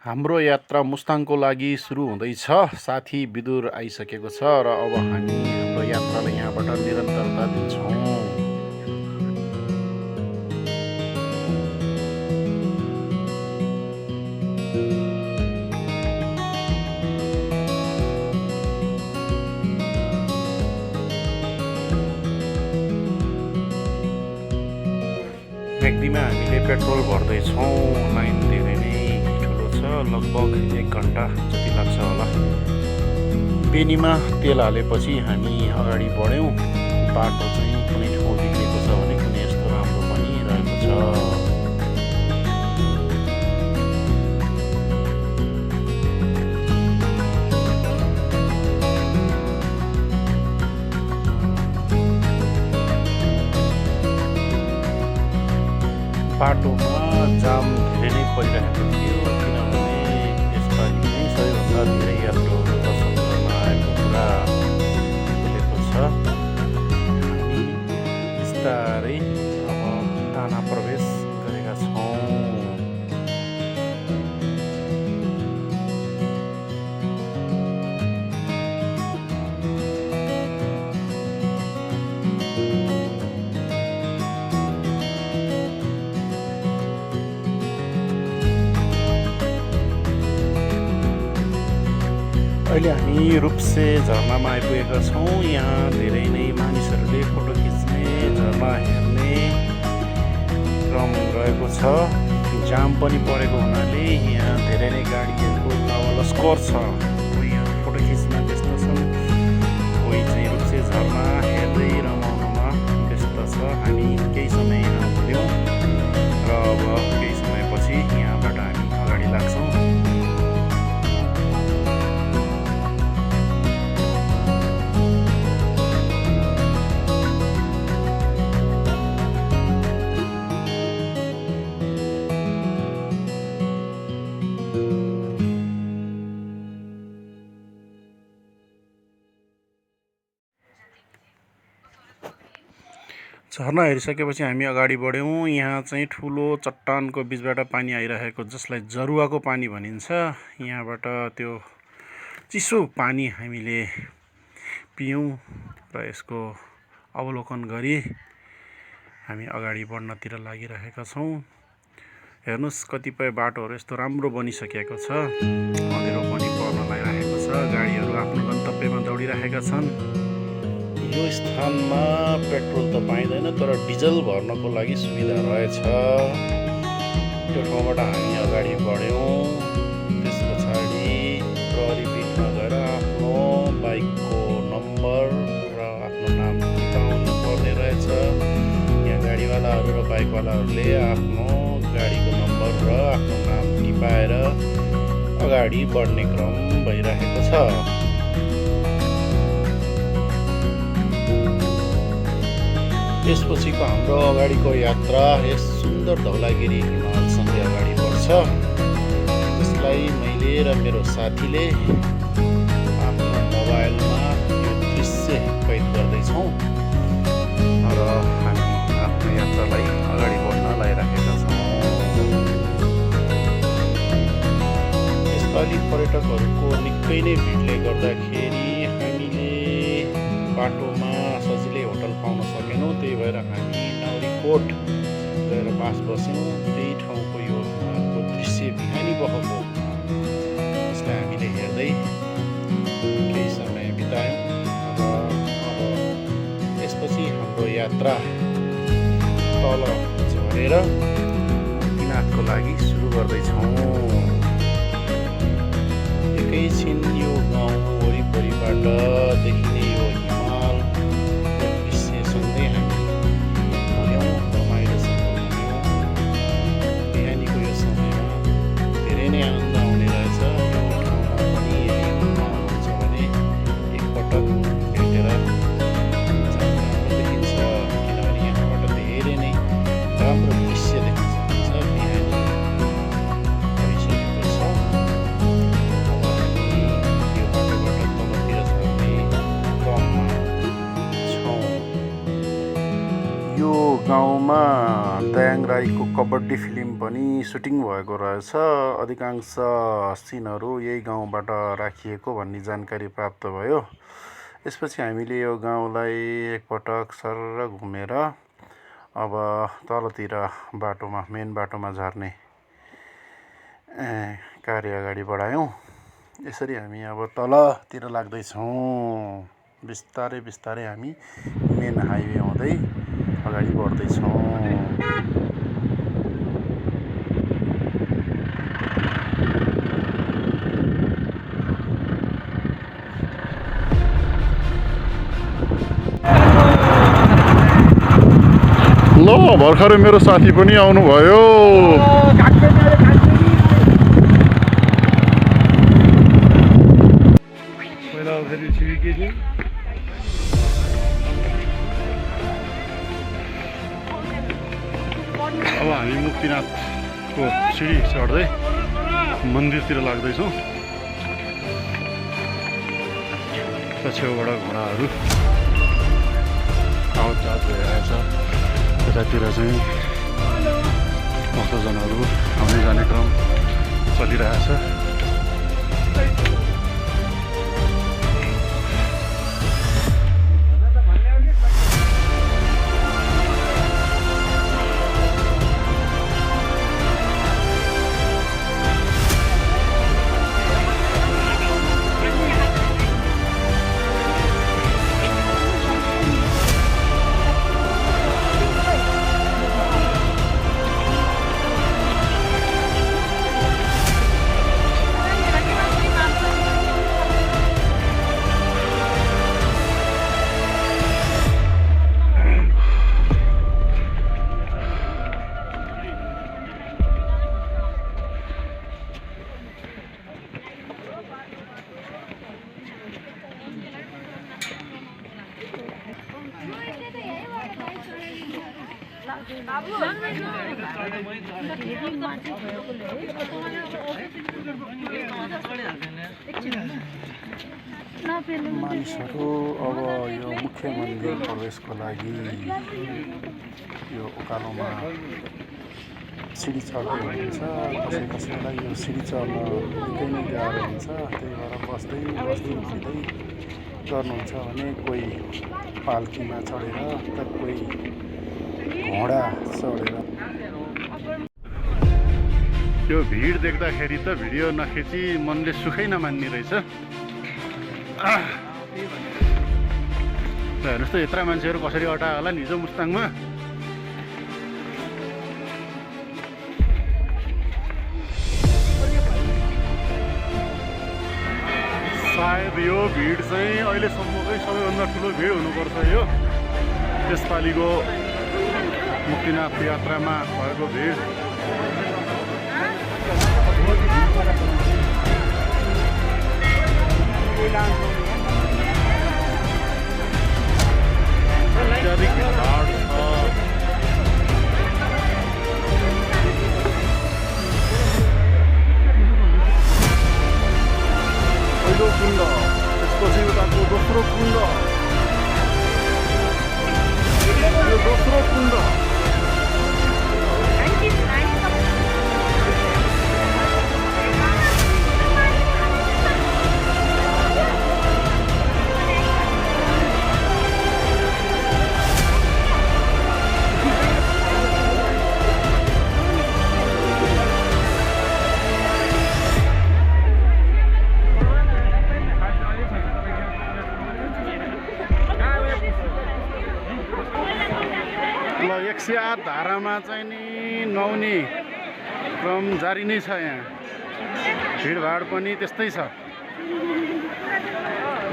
हाम्रो यात्रा मुस्ताङको लागि सुरु हुँदैछ। साथी विदुर आइसकेको छ र अब हामी हाम्रो यात्रालाई यहाँबाट निरन्तरता दिन्छौँ। म्याग्दीमा हामीले पेट्रोल भर्दैछौँ। लाइन धेरै नै ठुलो छ, लगभग 1 घन्टा जति लाग्छ होला। बेनीमा तेल हालेपछि हामी अगाडि बढ्यौँ। बाटो चाहिँ कुनै ठाउँ बिग्रेको छ भने कुनै यस्तो राम्रो पनि रहेको छ। बाटोमा जाम धेरै नै परिरहेको थियो, किनभने यसपालि नै सबैभन्दा धेरै यात्रुहरू दर्शन गर्न आएको कुरा खुलेको छ। हामी बिस्तारै अब टाना प्रवेश गरेका छौँ। अहिले हामी रूपसे झरनामा आइपुगेका छौँ। यहाँ धेरै नै मानिसहरूले फोटो खिच्ने, झरना हेर्ने क्रम रहेको छ। जाम पनि परेको हुनाले यहाँ धेरै नै गाडीहरूको लस्कर छ। कोही फोटो खिच्न व्यस्त छन्, कोही चाहिँ रूपसे झरना हेर्दै रमाउनमा व्यस्त छ। हामी केही समय यहाँ पुग्यौँ र अब केही समयपछि यहाँबाट हामी अगाडि लाग्छौँ। झरना हेरिसकेपछि हामी अगाडि बढ्यौँ। यहाँ चाहिँ ठुलो चट्टानको बिचबाट पानी आइरहेको, जसलाई जरुवाको पानी भनिन्छ। यहाँबाट त्यो चिसो पानी हामीले पियौँ र यसको अवलोकन गरी हामी अगाडि बढ्नतिर लागिरहेका छौँ। हेर्नुहोस्, कतिपय बाटोहरू यस्तो राम्रो बनिसकेको छ। अँध्यारो पनि पर्न लागिरहेको छ, गाडीहरू आफ्नो गन्तव्यमा दौडिरहेका छन्। यो स्थानमा पेट्रोल त पाइँदैन, तर डिजल भर्नको लागि सुविधा रहेछ। त्यो ठाउँबाट हामी अगाडि बढ्यौँ। त्यस पछाडि प्रहरी बिटमा गएर आफ्नो बाइकको नम्बर र आफ्नो नाम टिपाउनु पर्ने रहेछ। यहाँ गाडीवालाहरू र बाइकवालाहरूले आफ्नो गाडीको नम्बर र आफ्नो नाम टिपाएर अगाडि बढ्ने क्रम भइरहेको छ। त्यसपछिको हाम्रो अगाडिको यात्रा यस सुन्दर धौलागिरी हिमालसँगै अगाडि बढ्छ, जसलाई मैले र मेरो साथीले आफ्नो मोबाइलमा यो दृश्य कैद गर्दैछौँ र हामी आफ्नो यात्रालाई अगाडि बढ्न लागिरहेका छौँ। यसपालि पर्यटकहरूको निकै नै भिडले गर्दाखेरि हामीले बाटोमा सजिलै होटल पाउन सकेनौँ। त्यही भएर हामी नौरीकोट गएर बास बस्यौँ। त्यही ठाउँको यो हिमालको दृश्य बिहानी बहको, जसलाई हामीले हेर्दै केही समय बितायौँ र अब यसपछि हाम्रो यात्रा तल झरेर मुक्तिनाथको लागि सुरु गर्दैछौँ। एकैछिन यो गाउँ वरिपरिबाट देखिने यो हिमालको दृश्यसँगै हामी घुम्यौँ, रमाइलोसँग घुम्यौँ। बिहानीको यो समयमा धेरै नै आनन्द आउने रहेछ। यो ठाउँमा पनि यदि घुम्न आउनुहुन्छ भने एकपटक भेटेर जान राम्रो देखिन्छ, किनभने यहाँबाट धेरै नै राम्रो दृश्य देख्न सकिन्छ। बिहानी भइसकेको छ। अब हामी यो बाटोबाट तलतिर झर्ने क्रममा छौँ। यो गाउँमा दयाङ राई राईको कबड्डी फिल्म पनि सुटिङ भएको रहेछ। अधिकांश सिनहरू यही गाउँबाट राखिएको भन्ने जानकारी प्राप्त भयो। यसपछि हामीले यो गाउँलाई एकपटक सरर घुमेर अब तलतिर बाटोमा मेन बाटोमा झर्ने कार्य अगाडि बढायौँ। यसरी हामी अब तलतिर लाग्दैछौँ। बिस्तारै बिस्तारै हामी मेन हाइवे हुँदै अगाडि बढ्दैछौँ। ल भर्खरै मेरो साथी पनि आउनुभयो। अब हामी मुक्तिनाथको सिडी चढ्दै मन्दिरतिर लाग्दैछौँ। छेउबाट घोडाहरू आवतजात भइरहेछ। यतातिर चाहिँ भक्तजनहरू आउने जाने क्रम चलिरहेछ। मानिसहरू अब यो मुख्य मन्दिर प्रवेशको लागि यो उकालोमा सिडी चढ्दै हुनुहुन्छ। कसैलाई यो सिडी चढ्न निकै नै गाह्रो हुन्छ। त्यही भएर बस्दै उठ्दै गर्नुहुन्छ भने कोही पाल्कीमा चढेर त कोही घोडा चढेर। त्यो भिड देख्दाखेरि त भिडियो नखिची मनले सुखै नमान्ने रहेछ। हेर्नुहोस् त यत्रा मान्छेहरू कसरी अटायो होला नि हिजो मुस्ताङमा। सायद यो भिड चाहिँ अहिलेसम्मकै सबैभन्दा ठुलो भिड हुनुपर्छ। यो यसपालिको मुक्तिनाथ यात्रामा भएको भिड। अत्याधिक भिड छ। पहिलो कुण्ड, त्यसपछि उताको दोस्रो कुण्ड, यो दोस्रो कुण्ड। ल 108 धारामा चाहिँ नि नुहाउने क्रम जारी नै छ। यहाँ भिडभाड पनि त्यस्तै छ।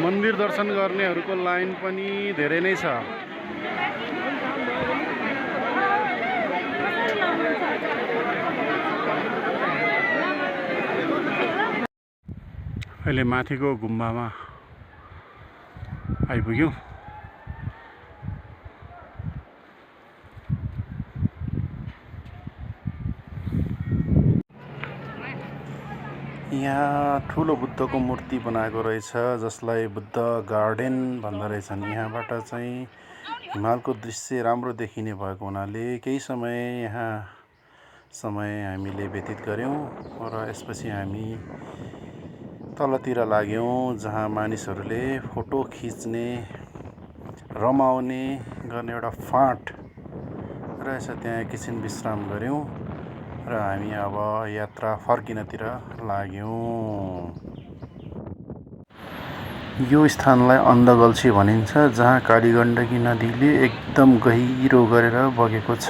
मन्दिर दर्शन गर्नेहरूको लाइन पनि धेरै नै छ। अहिले माथिको गुम्बामा आइपुग्यौँ। यहाँ ठुलो बुद्धको मूर्ति बनाएको रहेछ, जसलाई बुद्ध गार्डन भन्दो रहेछन्। यहाँबाट चाहिँ हिमालको दृश्य राम्रो देखिने भएको हुनाले केही समय यहाँ समय हामीले व्यतीत गऱ्यौँ र यसपछि हामी तलतिर लाग्यौँ जहाँ मानिसहरूले फोटो खिच्ने रमाउने गर्ने एउटा फाँट रहेछ। त्यहाँ एकैछिन विश्राम गऱ्यौँ र हामी अब यात्रा फर्किनतिर लाग्यौँ। यो स्थानलाई अन्धगल्छी भनिन्छ, जहाँ कालीगण्डकी नदीले एकदम गहिरो गरेर बगेको छ।